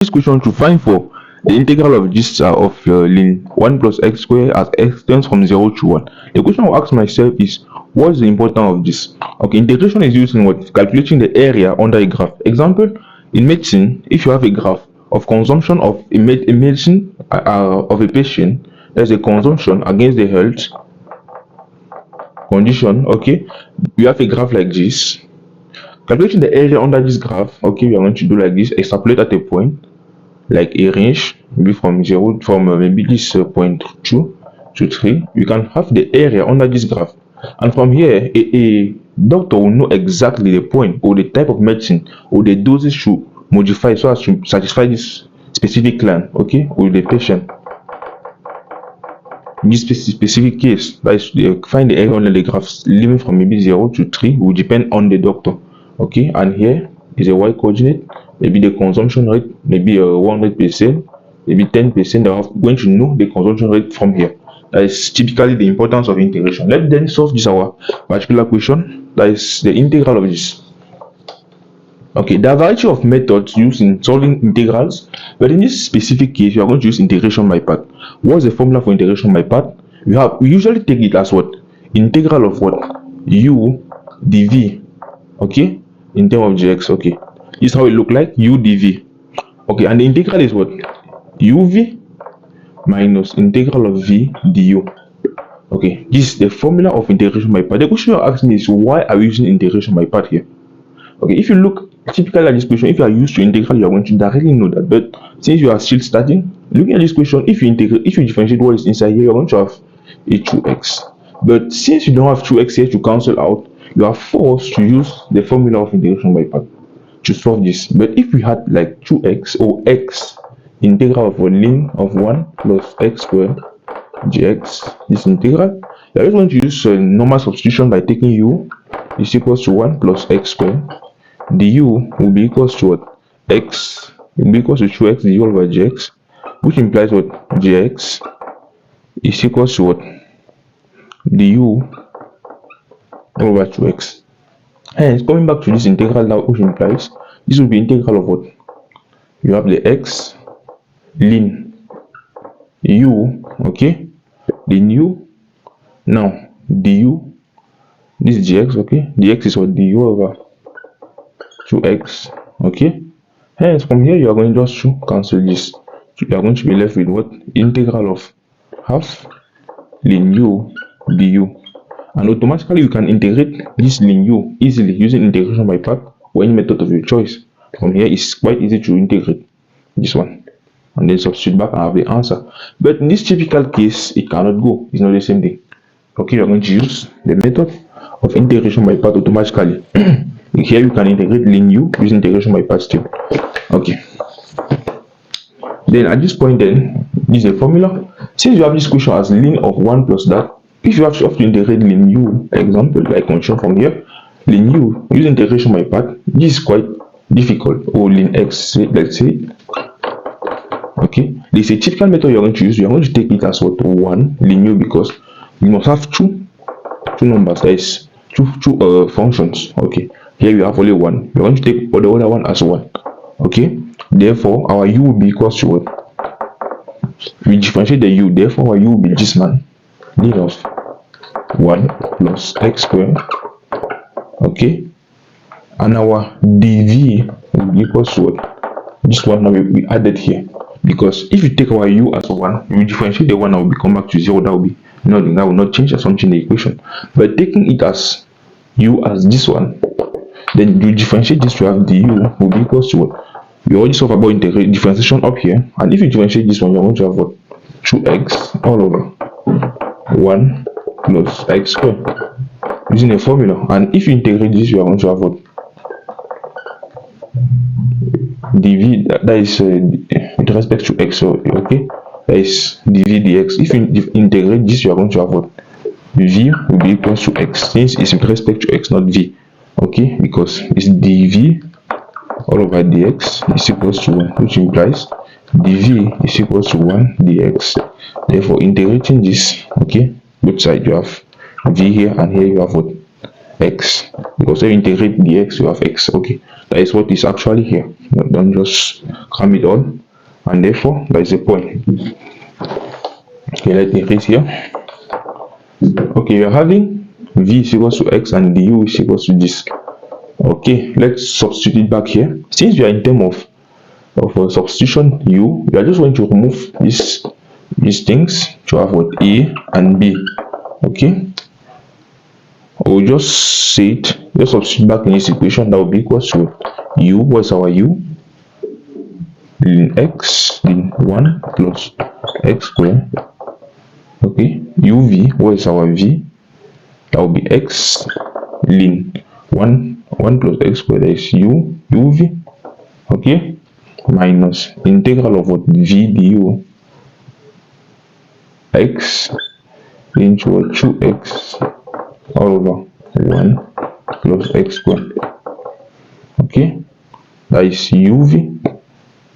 This question to find for the integral of this of ln 1 plus x squared as x tends from 0 to 1. The question I will ask myself is, what is the importance of this? Okay, integration is used in what? Calculating the area under a graph. Example, in medicine, if you have a graph of consumption of a medicine of a patient, there's a consumption against the health condition. Okay, you have a graph like this. Calculating the area under this graph, okay, we are going to do like this, extrapolate at a point, like a range, maybe from 0, from maybe this point 2 to 3. You can have the area under this graph. And from here, a doctor will know exactly the point or the type of medicine or the doses to modify so as to satisfy this specific client, okay, or the patient. In this specific case, that is, find the area under the graph living from maybe 0 to 3 will depend on the doctor. Okay, and here is a y coordinate, maybe the consumption rate, maybe 100%, maybe 10%. I'm going to know the consumption rate from here. That is typically the importance of integration. Let's then solve this our particular question. That is the integral of this. Okay, there are a variety of methods used in solving integrals, but in this specific case, we are going to use integration by part. What's the formula for integration by part? We usually take it as what? Integral of what? U dv. Okay, in terms of gx. Okay, this is how it look like, u dv. Okay, and the integral is what? uv minus integral of v du. Okay, this is the formula of integration by part. The question you're asking is, why are we using integration by part here? Okay, if you look typically at this question, if you are used to integral, you are going to directly know that. But since you are still starting, looking at this question, if you integrate, if you differentiate what is inside here, you're going to have a 2x. But since you don't have 2x here to cancel out, you are forced to use the formula of integration by part to solve this. But if we had like 2x or x integral of a ln of 1 plus x squared gx, this integral, you are just going to use normal substitution by taking u is equals to 1 plus x squared. Du will be equals to what? X will be equals to 2x du over gx, which implies what? Gx is equals to what? Du over 2x. Hence, coming back to this integral now, which implies this will be integral of what? You have the x ln u, okay, ln u, now du, this is gx, okay, dx is what? Du over 2x, okay. Hence, from here you are going just to cancel this. You are going to be left with what? Integral of half ln u du. And automatically you can integrate this ln u easily using integration by part or any method of your choice. From here it's quite easy to integrate this one and then substitute back and have the answer. But in this typical case, it cannot go. It's not the same thing. Okay, you are going to use the method of integration by part automatically. Here you can integrate ln u using integration by part still. Okay. Then at this point, then this is a formula. Since you have this question as ln of 1 plus that, if you have to integrate ln u, example like mentioned from here, ln u using integration by part, this is quite difficult. Or ln x, let's say. Okay, this is a typical method you're going to use. You're going to take it as what? 1 ln u, because you must have two numbers, that is two functions. Okay, here you have only one. You're going to take the other one as 1. Okay, therefore our u will be equals to what? We differentiate the u, therefore our u will be this man, ln of 1 plus x squared. Okay, and our dv will be equals to what? This one now we added here, because if you take our u as 1, you differentiate the 1 that will come back to 0. That will be nothing. That will not change assumption in the equation. But taking it as u as this one, then you differentiate this to have du will be equals to what? We already solved about integrate differentiation up here, and if you differentiate this one, you're going to have what? 2x all over 1 plus x squared using a formula. And if you integrate this, you are going to have what? dv, that is with respect to x, so okay, that is dv dx. If you integrate this, you are going to have what? V will be equals to x, since it's with respect to x, not v. Okay, because it's dv all over dx is equals to 1, which implies dv is equals to 1 dx. Therefore, integrating this, okay, both sides you have v here, and here you have what? X, because when you integrate dx, you have x. Okay, that is what is actually here. Don't just cram it all, and therefore that is the point. Okay, let me erase here. Okay, we are having v is equals to x and du is equals to this. Okay, let's substitute it back here. Since we are in terms of substitution u, we are just going to remove these things to have what a and b. Okay, we'll just say it, just substitute back in this equation. That will be equals to u. What's our u? Ln x ln 1 plus x squared. Okay, uv, what is our v? That will be x ln 1 plus x squared, that is uv. Okay, minus integral of what v du x into 2x all over 1 plus x squared. Okay, that is uv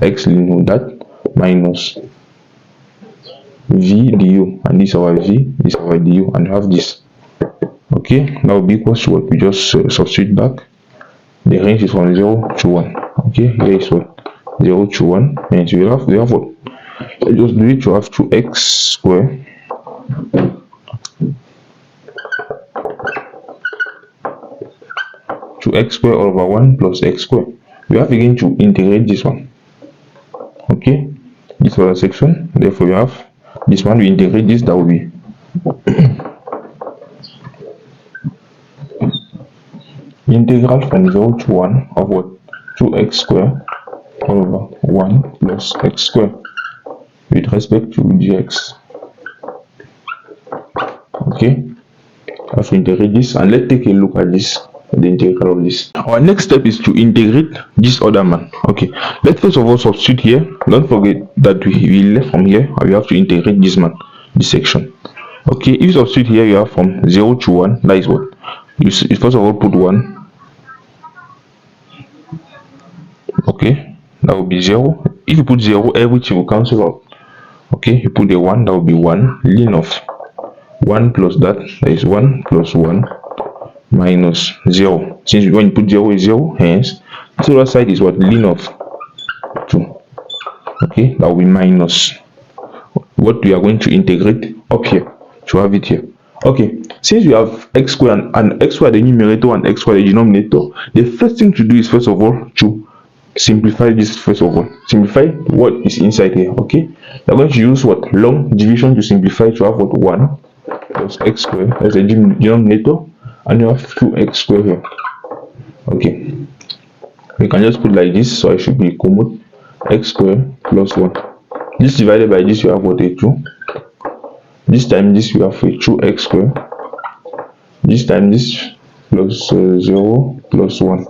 x ln that minus v du, and this is our v, this is our du, and have this. Okay, that will be equals to what we just substitute back. The range is from 0 to 1. Okay, here is what 0 to 1, and we have what, let's just do it to have 2x squared all over 1 plus x squared. We have again to integrate this one. Okay, this was a section, therefore we have this one, we integrate this, that will be integral from 0 to 1 of what 2x squared all over 1 plus x squared with respect to dx. Okay, I have to integrate this, and let's take a look at this, the integral of this. Our next step is to integrate this other man. Okay, let's first of all substitute here. Don't forget that we left from here and we have to integrate this man, this section. Okay, if you substitute here, you have from 0 to 1, that is what you first of all put 1. Okay, that will be 0. If you put 0, everything will cancel out. Okay, you put a 1, that will be 1 ln of 1 plus that is 1 plus 1 minus 0. Since when you put 0 is 0, hence the other side is what ln of 2. Okay, that will be minus what we are going to integrate up here to have it here. Okay, since we have x squared and x squared the numerator and x squared the denominator, the first thing to do is first of all to simplify this. First of all, simplify what is inside here. Okay, we're going to use what long division to simplify to have what 1 plus x squared as a denominator, and you have 2x squared here. Okay, we can just put like this, so it should be common x squared plus 1. This divided by this, you have what a 2. This time this, we have a 2x squared. This time this plus 0 plus 1.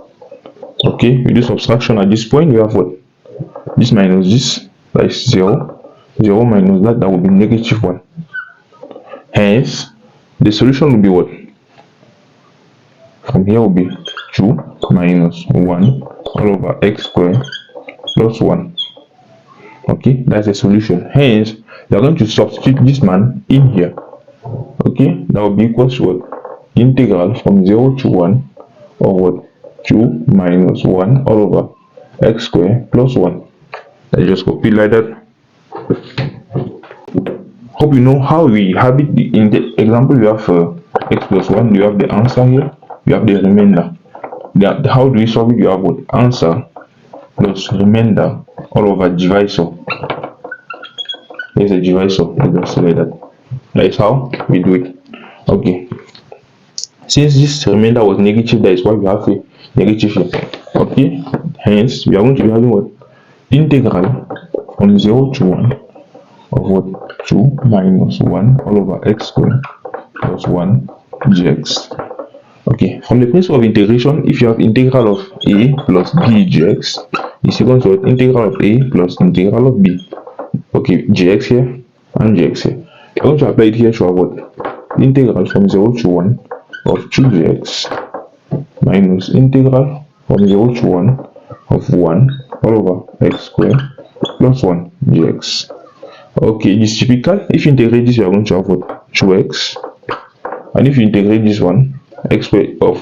Okay, we do subtraction at this point. We have what this minus this, that is 0. 0 minus that, that will be negative 1. Hence the solution will be what from here will be 2 minus 1 all over x squared plus 1. Okay, that's the solution. Hence we are going to substitute this man in here. Okay, that will be equal to what integral from 0 to 1 of what 2 minus 1 all over x squared plus 1. Let's just copy like that. Hope you know how we have it. In the example, we have x plus 1, you have the answer here, you have the remainder. How do we solve it? You have what answer plus remainder all over divisor. There's a divisor, let's just like that. That's how we do it. Okay, since this remainder was negative, that is why we have a negative here. Okay, hence we are going to be having what integral from 0 to 1 of what 2 minus 1 all over x squared plus 1 dx. Okay, from the principle of integration, if you have integral of a plus b dx is equal to what integral of a plus integral of b. Okay, gx here and gx here. We're going to apply it here to have what integral from 0 to 1 of 2dx minus integral from 0 to 1 of 1 all over x squared plus 1 dx. Okay, this is typical. If you integrate this, you are going to have what 2x, and if you integrate this one, x squared of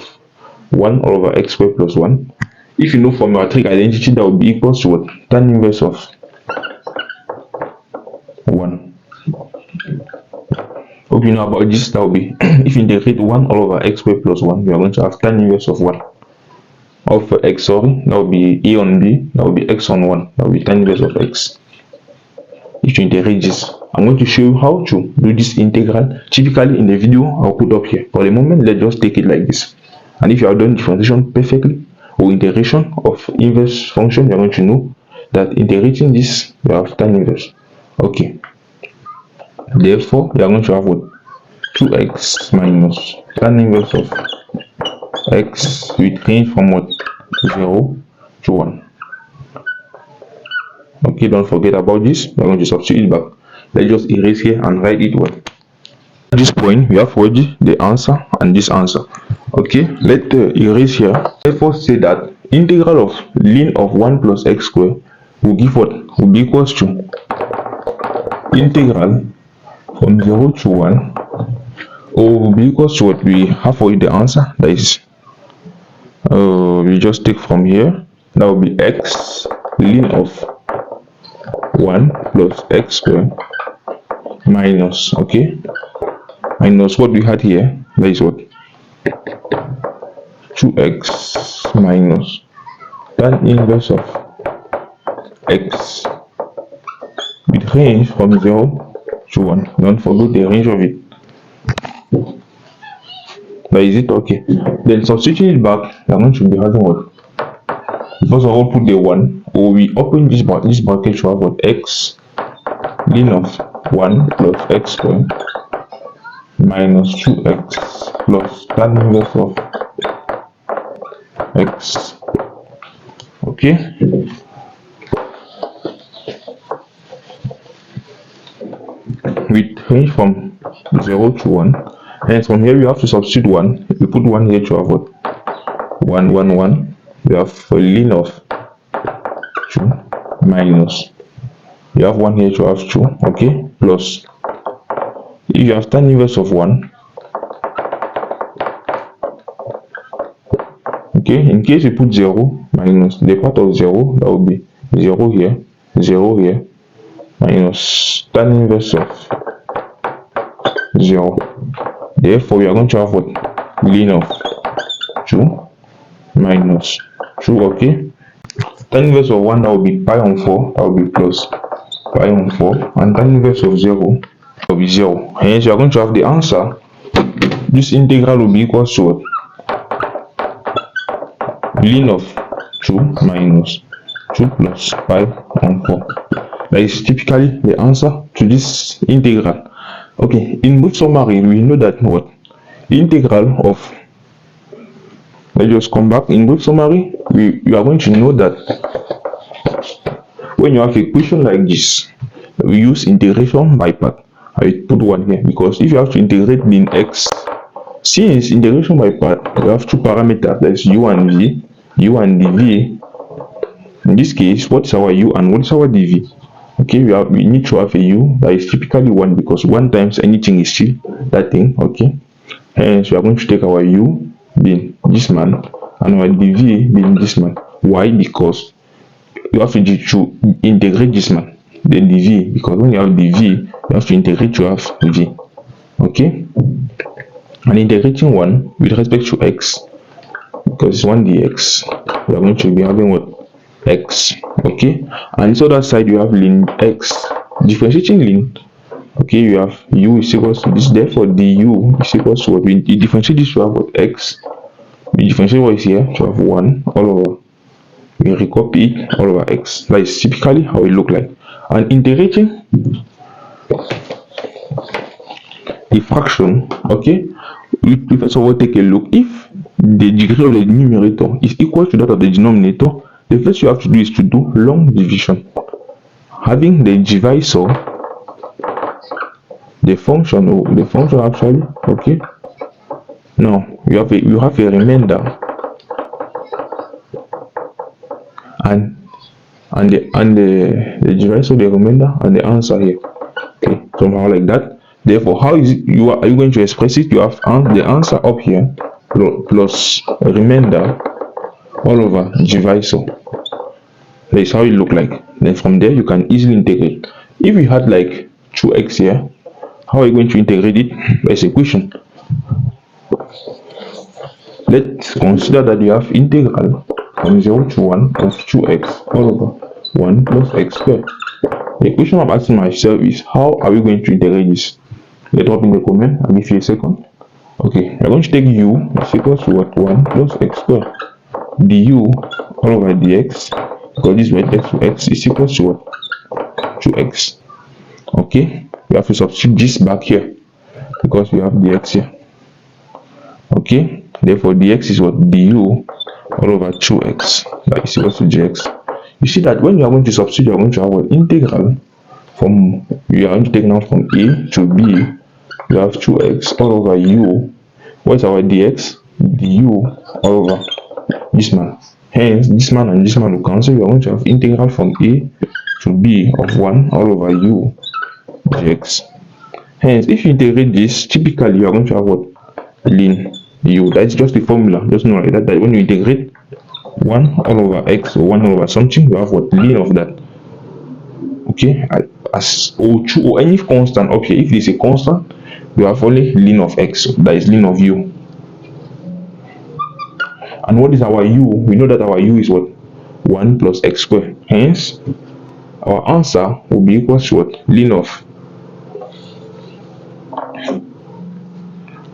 1 all over x squared plus 1. if you know from your trig identity, that will be equals to what? Tan inverse of 1. Hope you know about this. That will be if you integrate 1 all over x squared plus 1, you are going to have tan inverse of 1 of x, sorry, that will be a on b, that will be x on 1, that will be tan inverse of x. If you integrate this, I'm going to show you how to do this integral. Typically in the video I'll put up here. For the moment, let's just take it like this. And if you have done differentiation perfectly or integration of inverse function, you're going to know that integrating this, you have tan inverse. Okay. Therefore, you are going to have what? 2x minus tan inverse of x with range from what? 0 to 1. Okay, don't forget about this. We're going to substitute it back. Let's just erase here and write it well. At this point, we have already the answer and this answer. Okay, let's erase here. Therefore, say that integral of ln of 1 plus x squared will give what? Will be equals to integral from 0 to 1, or will be equals to what? We have already the answer. That is, we just take from here. That will be x ln of 1 plus x squared minus, okay, minus what we had here, that is what? 2x minus tan inverse of x with range from 0 to 1. Don't forget the range of it. That is it. Okay, then substituting it back, we are going to be having what? First of all, put the 1, or we open this bracket to have what? X ln of 1 plus x squared minus 2x plus tan inverse of x. Okay, with range from 0 to 1, and from here we have to substitute 1. We put 1 here to have what? 1 1 1. We have a ln of 2 minus, you have 1 here to have 2, okay, plus, if you have tan inverse of 1, okay, in case you put 0 minus the part of 0, that will be 0 here, 0 here, minus tan inverse of 0. Therefore, we are going to have what? Ln of 2 minus 2, okay. Tan inverse of 1, that will be pi on 4, that will be plus pi on 4, and tan inverse of 0 will be 0. Hence, you are going to have the answer. This integral will be equal to what? Ln of 2 minus 2 plus pi on 4. That is typically the answer to this integral. Okay, in brief summary, we know that what? Integral of, let's just come back. In brief summary, we are going to know that when you have a question like this, we use integration by part. I put 1 here because if you have to integrate ln x, since integration by part, we have two parameters, that is u and v, u and dv. In this case, what is our u and what is our dv? Okay, we need to have a u that is typically 1, because 1 times anything is still that thing. Okay, hence we are going to take our u being this man and our dv being this man. Why? Because you have to integrate this man, then dv, because when you have dv, you have to integrate to have v. Okay, and integrating 1 with respect to x, because it's 1 dx, we are going to be having what? X. Okay, and this other side you have ln x. Differentiating ln, okay, you have u is equals to this, therefore du is equals to what? We differentiate this to have what? X. We differentiate what is here to have 1 all over, we recopy it all over x. That is typically how it look like. And integrating a fraction, okay, we first of all take a look. If the degree of the numerator is equal to that of the denominator, the first you have to do is to do long division, having the divisor, the function, or the function actually, okay. Now you have a remainder and the divisor, the remainder, and the answer here. Okay, somehow like that. Therefore, how is it, are you going to express it? You have the answer up here plus remainder all over divisor. That is how it look like. Then from there you can easily integrate. If you had like 2x here, how are you going to integrate it? There's a question. Let's consider that you have integral from 0 to 1 of 2x all over 1 plus x squared. The question I'm asking myself is, how are we going to integrate this? Let drop in the comment. I'll give you a second. Okay, we're going to take u is equals to what? 1 plus x squared du all over dx, because this word x to x is equals to what? 2x. Okay, we have to substitute this back here because we have dx here. Okay, therefore dx is what? Du all over 2x, that is equals to gx. You see that when you are going to substitute, you are going to have an integral from, you are going to take now from a to b. You have 2x all over u. What's our dx? Du all over this man. Hence, this man and this man will cancel. You are going to have integral from a to b of 1 all over u dx. Hence, if you integrate this, typically you are going to have what? Ln u. That's just the formula. Just know like that when you integrate 1 all over x or 1 over something, you have what? Ln of that. Okay, as or any constant up here, if it is a constant, you have only ln of x, that is ln of u. And what is our u? We know that our u is what? 1 plus x squared. Hence, our answer will be equal to what? Ln of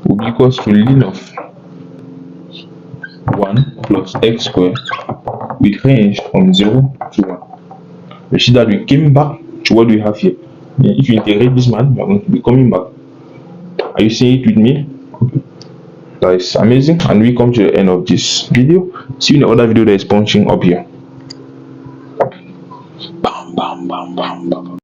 will be equals to ln of 1 plus x squared with range from 0 to 1. You see that we came back to what we have here. If you integrate this man, you are going to be coming back. Are you seeing it with me? That is amazing. And we come to the end of this video. See you in the other video that is punching up here. Bam, bam, bam, bam, bam.